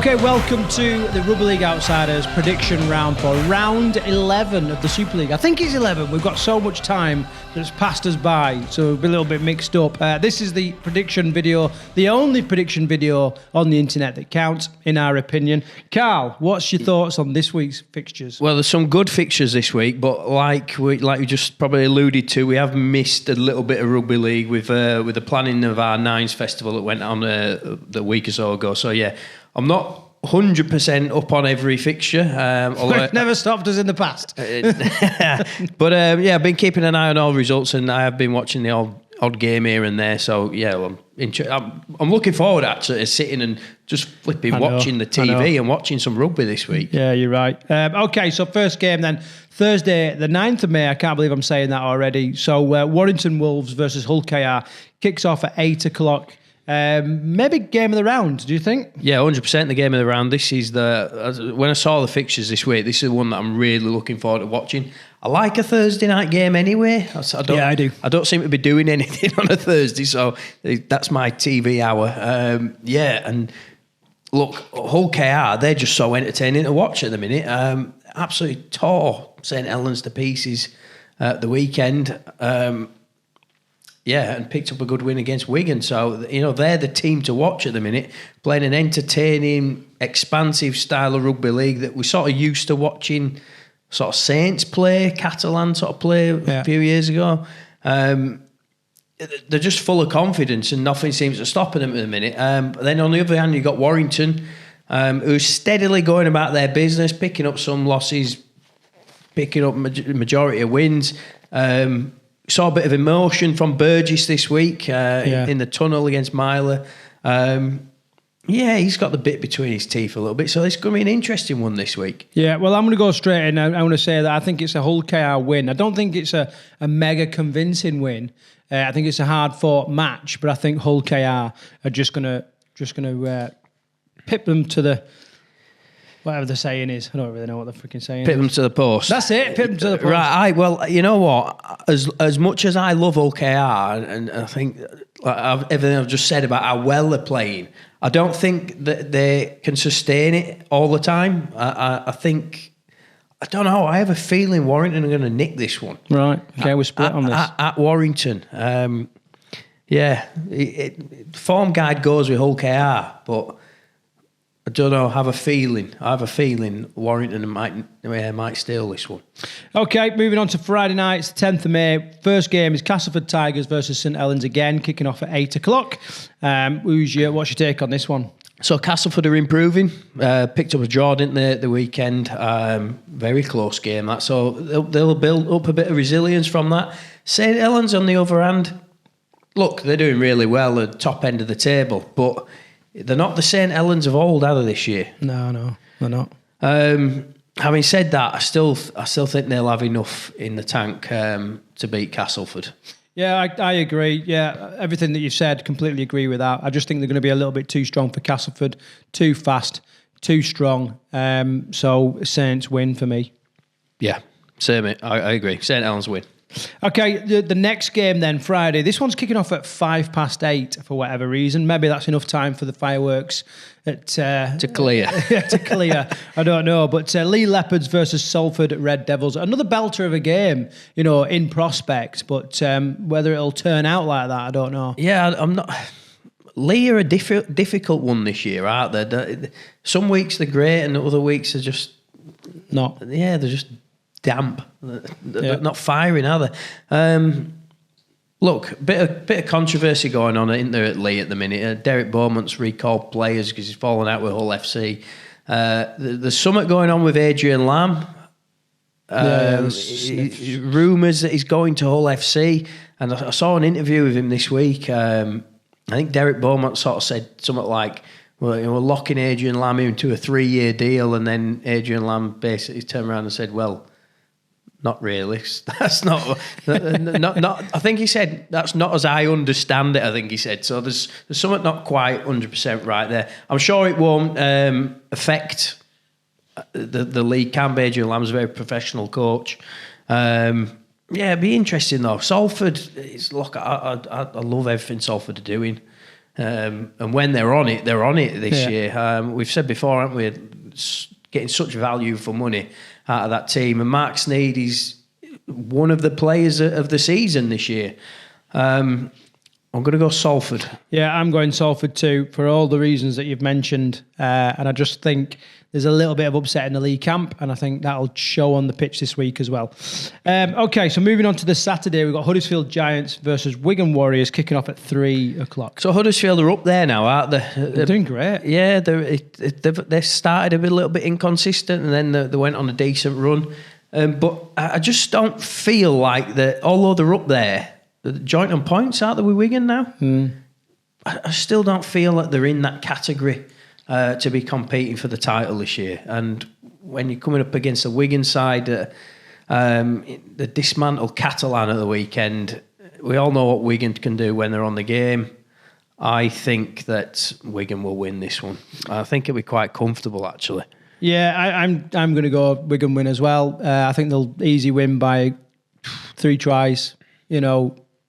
Okay, welcome to the Rugby League Outsiders prediction round for round 11 of the Super League. I think it's 11. We've got so much time that's passed us by, so we'll be a little bit mixed up. This is the prediction video, the only prediction video on the internet that counts, in our opinion. Karl, what's your thoughts on this week's fixtures? Well, there's some good fixtures this week, but like we just probably alluded to, we have missed a little bit of rugby league with the planning of our Nines Festival that went on the week or so ago. So yeah, I'm not 100% up on every fixture. It never stopped us in the past. But yeah, I've been keeping an eye on all results, and I have been watching the odd game here and there. So yeah, I'm looking forward actually to sitting and just watching the TV and watching some rugby this week. Yeah, you're right. Okay, so first game then, Thursday, the 9th of May. I can't believe I'm saying that already. So Warrington Wolves versus Hull KR kicks off at 8 o'clock. Maybe game of the round, do you think? Yeah, 100% the game of the round. This is when I saw the fixtures this week, this is the one that I'm really looking forward to watching. I like a Thursday night game anyway. I do. I don't seem to be doing anything on a Thursday, so that's my TV hour. Yeah, and look, Hull KR, they're just so entertaining to watch at the minute. Absolutely tore St Helens to pieces at the weekend. Yeah, and picked up a good win against Wigan. So, they're the team to watch at the minute, playing an entertaining, expansive style of rugby league that we're sort of used to watching sort of Saints play, Catalans sort of play a few years ago. They're just full of confidence and nothing seems to stop them at the minute. But then on the other hand, you've got Warrington, who's steadily going about their business, picking up some losses, picking up majority of wins. Saw a bit of emotion from Burgess this week in the tunnel against Myler. Yeah, he's got the bit between his teeth a little bit, so it's going to be an interesting one this week. Yeah, well, I'm going to go straight in. I want to say that I think it's a Hull KR win. I don't think it's a mega convincing win. I think it's a hard-fought match, but I think Hull KR are just going to pip them to the... Whatever the saying is. I don't really know what the freaking saying is. Pip them to the post. That's it, pip them to the post. Right, well, you know what? As much as I love OKR, and I think everything I've just said about how well they're playing, I don't think that they can sustain it all the time. I think, I don't know, I have a feeling Warrington are going to nick this one. Right, okay, we're split on this. At Warrington. Yeah, form guide goes with Hull KR, but... I don't know. I have a feeling Warrington might steal this one. Okay, moving on to Friday night. It's the 10th of May. First game is Castleford Tigers versus St Helens again, kicking off at 8 o'clock. What's your take on this one? So Castleford are improving. Picked up a draw, didn't they, at the weekend? Very close game, that. So they'll build up a bit of resilience from that. St Helens, on the other hand, look, they're doing really well at the top end of the table, but... They're not the St Helens of old, are they, this year? No, they're not. Having said that, I still think they'll have enough in the tank to beat Castleford. Yeah, I agree. Yeah, everything that you've said, completely agree with that. I just think they're going to be a little bit too strong for Castleford, too fast, too strong. So Saints win for me. Yeah, same. I agree. St Helens win. Okay, the next game then, Friday. This one's kicking off at 8:05 for whatever reason. Maybe that's enough time for the fireworks to clear. To clear. I don't know. But Lee Leopards versus Salford Red Devils. Another belter of a game, in prospect. But whether it'll turn out like that, I don't know. Yeah, I'm not... Lee are a difficult one this year, aren't they? Some weeks they're great and other weeks they're just... Not. Yeah, they're just... damp. They're not firing, are they? Look, bit of controversy going on, isn't there, at Lee at the minute? Derek Beaumont's recalled players because he's fallen out with Hull FC. There's something going on with Adrian Lamb. Rumours that he's going to Hull FC. And I saw an interview with him this week. I think Derek Beaumont sort of said something like, well, we're locking Adrian Lamb into a 3-year deal. And then Adrian Lamb basically turned around and said, well, not really. That's not. I think he said that's not as I understand it. I think he said so. There's something not quite 100% right there. I'm sure it won't affect the league. Cam Adrian Lamb's a very professional coach. Yeah, it'd be interesting though. Salford, look, I love everything Salford are doing. And when they're on it this year. We've said before, haven't we, getting such value for money out of that team. And Mark Sneyd is one of the players of the season this year. I'm going to go Salford. Yeah, I'm going Salford too, for all the reasons that you've mentioned. And I just think there's a little bit of upset in the league camp, and I think that'll show on the pitch this week as well. Okay, so moving on to the Saturday, we've got Huddersfield Giants versus Wigan Warriors kicking off at 3 o'clock. So Huddersfield are up there now, aren't they? They're doing great. Yeah, they started a little bit inconsistent, and then they went on a decent run. But I just don't feel like that, although they're up there, they're joint on points, aren't they, with Wigan now? I still don't feel like they're in that category to be competing for the title this year. And when you're coming up against the Wigan side, the dismantled Catalan at the weekend, we all know what Wigan can do when they're on the game. I think that Wigan will win this one. I think it'll be quite comfortable, actually. Yeah, I'm going to go Wigan win as well. I think they'll easy win by 3 tries,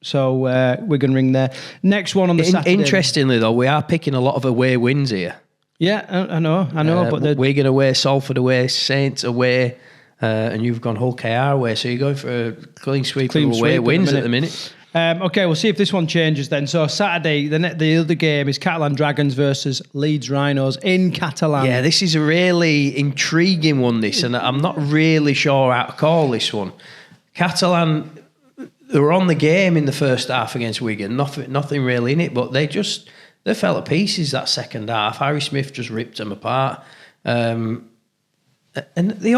so Wigan ring there. Next one on the Saturday. Interestingly, though, we are picking a lot of away wins here. Yeah, I know, but Wigan away, Salford away, Saints away, and you've gone Hull KR away, so you're going for a clean sweep of away wins at the minute. Okay, we'll see if this one changes then. So Saturday, the other game is Catalan Dragons versus Leeds Rhinos in Catalan. Yeah, this is a really intriguing one, this, and I'm not really sure how to call this one. Catalan, they were on the game in the first half against Wigan, nothing really in it, but they fell to pieces that second half. Harry Smith just ripped them apart. And they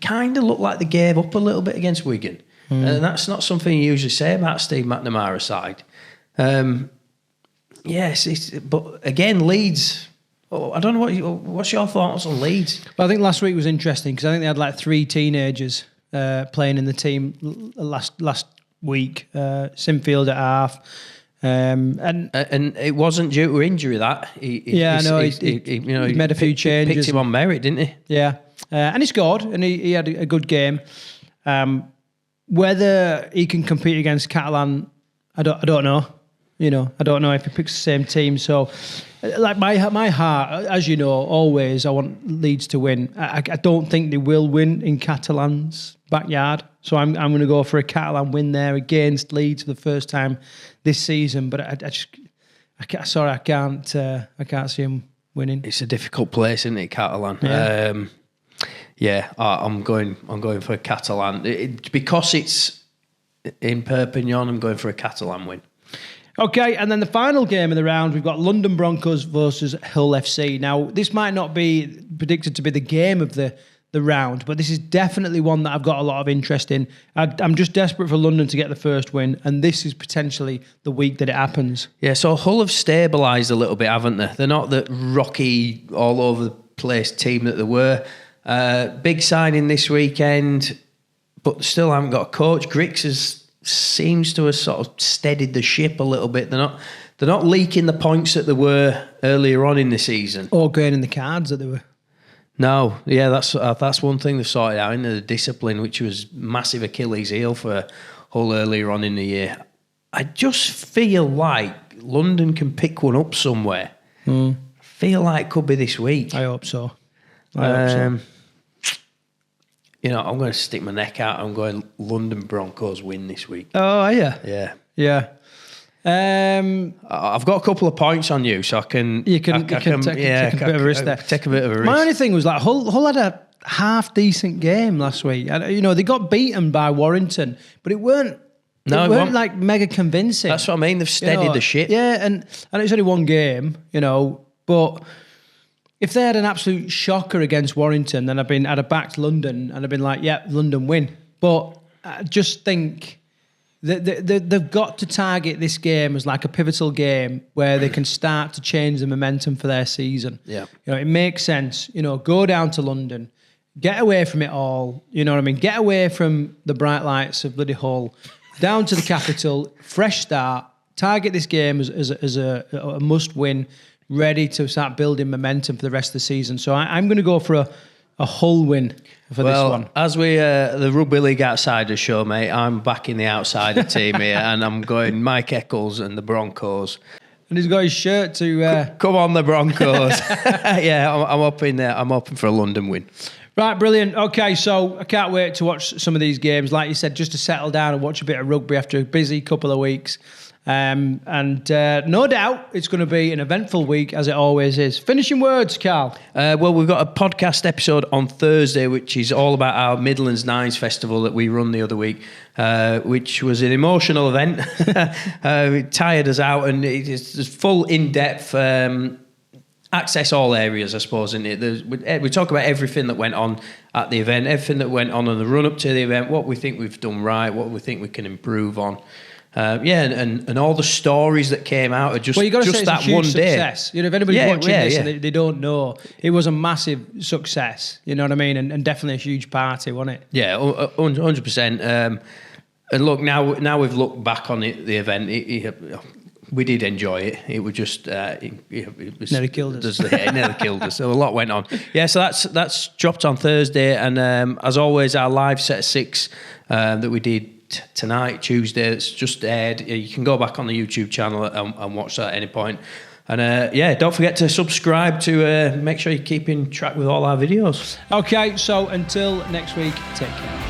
kind of looked like they gave up a little bit against Wigan. And that's not something you usually say about Steve McNamara's side. But again, Leeds, I don't know what's your thoughts on Leeds? Well, I think last week was interesting because I think they had like 3 teenagers playing in the team last week. Sinfield at half. And it wasn't due to injury that he made a few changes. Picked him on merit, didn't he? Yeah, and he scored, and he had a good game. Whether he can compete against Catalan, I don't know. I don't know if he picks the same team. So, like my heart, as you know, always I want Leeds to win. I don't think they will win in Catalan's backyard. So I'm going to go for a Catalan win there against Leeds for the first time this season. But I can't see him winning. It's a difficult place, isn't it, Catalan? Yeah. I'm going for a Catalan because it's in Perpignan. I'm going for a Catalan win. Okay, and then the final game of the round, we've got London Broncos versus Hull FC. Now, this might not be predicted to be the game of the round, but this is definitely one that I've got a lot of interest in. I'm just desperate for London to get the first win, and this is potentially the week that it happens. Yeah, so Hull have stabilised a little bit, haven't they? They're not the rocky, all over the place team that they were. Big signing this weekend, but still haven't got a coach. Griggs seems to have sort of steadied the ship a little bit. They're not leaking the points that they were earlier on in the season, or gaining the cards that they were. No, yeah, that's one thing they've sorted out, the discipline, which was massive Achilles heel for Hull earlier on in the year. I just feel like London can pick one up somewhere. Feel like it could be this week. I hope so. I'm going to stick my neck out. I'm going London Broncos win this week. Oh, are you? Yeah. I've got a couple of points on you, so I can. You can take a bit of a risk there. Take a bit of a risk. My only thing was like Hull had a half decent game last week. They got beaten by Warrington, but it weren't like mega convincing. That's what I mean. They've steadied the ship. Yeah, and it's only one game, but. If they had an absolute shocker against Warrington, then I'd have backed London and I'd been like, yeah, London win. But I just think that they've got to target this game as like a pivotal game where they can start to change the momentum for their season. Yeah, it makes sense. Go down to London, get away from it all. You know what I mean? Get away from the bright lights of bloody Hull, down to the capital, fresh start. Target this game as a must win. Ready to start building momentum for the rest of the season. So I'm going to go for a Hull win for this one. As we the Rugby League Outsiders show, mate, I'm back in the outsider team here, and I'm going Mike Eccles and the Broncos. And he's got his shirt to... Come on, the Broncos. Yeah, I'm up in there. I'm hoping for a London win. Right, brilliant. Okay, so I can't wait to watch some of these games. Like you said, just to settle down and watch a bit of rugby after a busy couple of weeks. And no doubt it's going to be an eventful week, as it always is. Finishing words, Karl. Well, we've got a podcast episode on Thursday, which is all about our Midlands Nines festival that we run the other week, which was an emotional event. It tired us out, and it's full in-depth access all areas, I suppose, in it. We talk about everything that went on at the event, everything that went on the run-up to the event, what we think we've done right, what we think we can improve on. And all the stories that came out of just you got to say that it's a huge one success. day. You know, if anybody's watching this and they don't know, it was a massive success. You know what I mean? And definitely a huge party, wasn't it? Yeah, 100%. And look, now we've looked back on it, the event. We did enjoy it. It was just it was nearly killed us. It nearly killed us. So a lot went on. Yeah, so that's dropped on Thursday, and as always, our live set of 6 that we did tonight, Tuesday, it's just aired. You can go back on the YouTube channel and watch that at any point. And don't forget to subscribe to make sure you're keeping track with all our videos. Okay, so until next week, take care.